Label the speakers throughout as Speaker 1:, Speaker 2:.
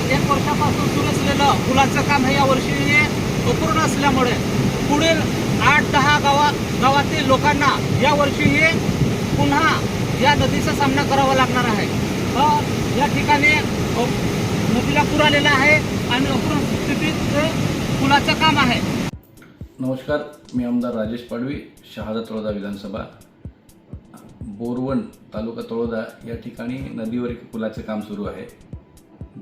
Speaker 1: 1 वर्षापासून सुरू असलेलं पुलाचं काम हे यावर्षी अपूर्ण असल्यामुळे पुढील 8-10 गावातील लोकांना यावर्षी पुन्हा या नदीचा सामना करावा लागणार आहे। या ठिकाणी नदीला पूर आलेला आहे आणि अपूर्ण स्थितीत पुलाचं काम आहे।
Speaker 2: नमस्कार, मी आमदार राजेश पाडवी, शहादा तळोदा विधानसभा। बोरवण तालुका तळोदा या ठिकाणी नदीवर एक पुलाचे काम सुरू आहे।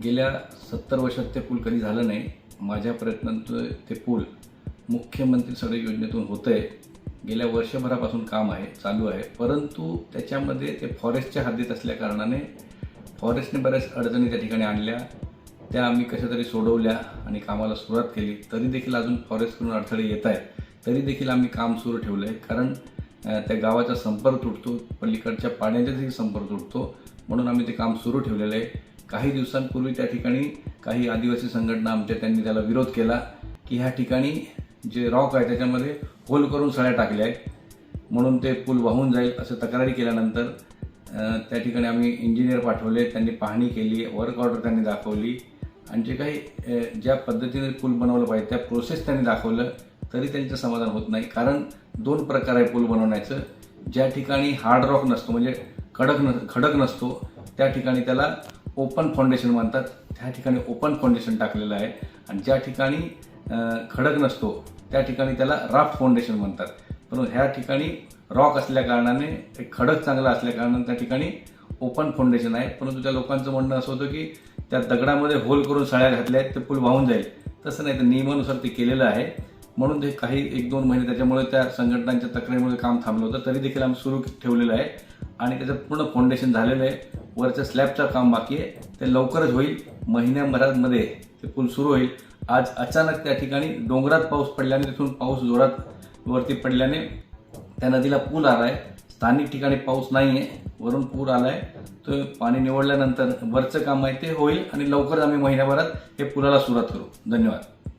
Speaker 2: गेल्या 70 वर्षात ते पूल कधी झालं नाही। माझ्या प्रयत्नांतून ते पूल मुख्यमंत्री सडक योजनेतून होतंय। गेल्या वर्षभरापासून काम आहे, चालू आहे, परंतु त्याच्यामध्ये ते फॉरेस्टच्या हद्दीत असल्या कारणाने फॉरेस्टने बऱ्याच अडचणी त्या ठिकाणी आणल्या। त्या आम्ही कशा तरी सोडवल्या आणि कामाला सुरुवात केली। तरी देखील अजून फॉरेस्टकडून अडथळे येत आहेत, तरी देखील आम्ही काम सुरू ठेवलं आहे। कारण त्या गावाचा संपर्क तुटतो, पलीकडच्या पाण्याचा देखील संपर्क तुटतो, म्हणून आम्ही ते काम सुरू ठेवलेलं आहे। काही दिवसांपूर्वी त्या ठिकाणी काही आदिवासी संघटना आमच्या त्यांनी त्याला विरोध केला की ह्या ठिकाणी जे रॉक आहे त्याच्यामध्ये होल करून सळ्या टाकल्या आहेत, म्हणून ते पूल वाहून जाईल असं तक्रारी केल्यानंतर त्या ठिकाणी आम्ही इंजिनियर पाठवले। त्यांनी पाहणी केली, वर्क ऑर्डर त्यांनी दाखवली आणि जे काही ज्या पद्धतीने पूल बनवलं पाहिजे त्या प्रोसेस त्यांनी दाखवलं, तरी त्यांचं समाधान होत नाही। कारण 2 प्रकार आहे पूल बनवण्याचं। ज्या ठिकाणी हार्ड रॉक नसतो म्हणजे खडक नसतो त्या ठिकाणी त्याला ओपन फाउंडेशन म्हणतात, त्या ठिकाणी ओपन फाउंडेशन टाकलेलं आहे। आणि ज्या ठिकाणी खडक नसतो त्या ठिकाणी त्याला राफ्ट फाउंडेशन म्हणतात। पण ह्या ठिकाणी रॉक असल्या कारणाने खडक चांगला असल्या कारणाने त्या ठिकाणी ओपन फाउंडेशन आहे। परंतु त्या लोकांचं म्हणणं असं होतं की त्या दगडामध्ये होल करून सळ्या घातल्या आहेत, ते पूल वाहून जाईल। तसं नाही, तर नियमानुसार ते केलेलं आहे। म्हणून ते काही 1-2 महिने त्याच्यामुळे त्या संघटनांच्या तक्रारीमुळे काम थांबलं होतं, तरी देखील आम्ही सुरू ठेवलेलं आहे आणि त्याचं पूर्ण फाउंडेशन झालेलं आहे। वरच्या स्लॅबचं काम बाकी आहे, ते लवकरच होईल। महिन्याभरामध्ये ते पूल सुरू होईल। आज अचानक त्या ठिकाणी डोंगरात पाऊस पडल्याने, तिथून पाऊस जोरात वरती पडल्याने त्या नदीला पूल आला आहे। स्थानिक ठिकाणी पाऊस नाही आहे, वरून पूर आला आहे। तो पाणी निवडल्यानंतर वरचं काम आहे ते होईल आणि लवकरच आम्ही महिन्याभरात हे पुलाला सुरुवात करू। धन्यवाद।